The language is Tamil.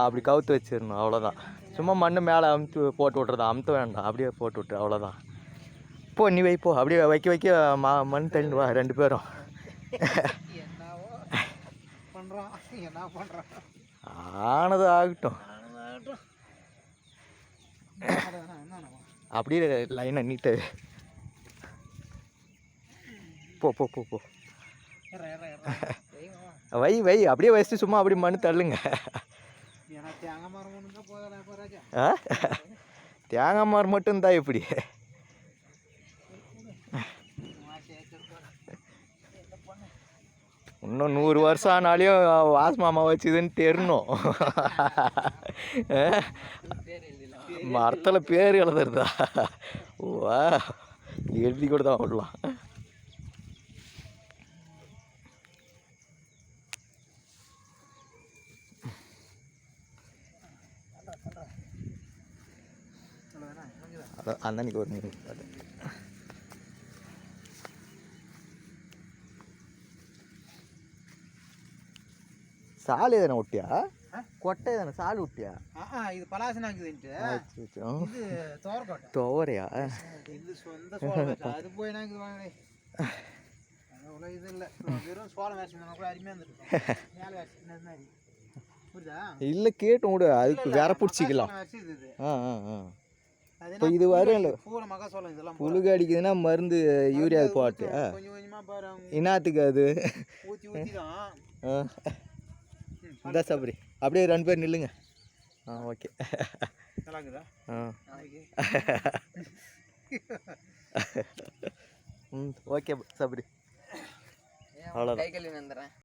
அப்படி கவுத்து வச்சிடணும், அவ்வளோதான். சும்மா மண் மேலே அமுத்து போட்டு விட்றது, அமுத்த வேண்டாம், அப்படியே போட்டு விட்டுரு, அவ்வளோதான். போ நீ வைப்போ, அப்படியே வைக்க மண் தள்ளி வா 2 பேரும். ஆனது ஆகட்டும். அப்படியே லைனாக நீட்டு போ போ போ போ வை அப்படியே வச்சுட்டு சும்மா அப்படியே மண் தள்ளுங்க. தேங்காய் மரம் மட்டும் தான் எப்படி? இன்னும் 100 வருஷம் ஆனாலையும் வாஸ் மாமா வச்சுதுன்னு தெரியணும். மரத்தில் பேர் எழுதுறதா? வா எழுதி கூட தான் விடலாம். அதான் அன்னைக்கு ஒரு மீன் சாலு எதனா விட்டியா? கொட்டை எதனா சாலு விட்டியா? இது பலாசனாக்குதுன்ட்டு இது தோரக்கோட்டை. துவரையா? இது சொந்த சோளம். அது போய் நாங்க வாங்கலே அவ்வளோ இது இல்லை. வெறும் சோளம் வேஸ்ட் கூட அருமையாக இருந்துருக்கு. மேலே வேஸ்ட் மாதிரி புரியுதா? இல்லை கேட்டும் விடு, அதுக்கு வேற பிடிச்சிக்கலாம். இப்போ இது வரும் புழுகு அடிக்குதுன்னா மருந்து யூரியா போட்டு இன்னாத்துக்கு அது இதான் சபரி. அப்படியே 2 பேர் நில்லுங்க. ஓகே ஓகே சபரி, அவ்வளோதான்.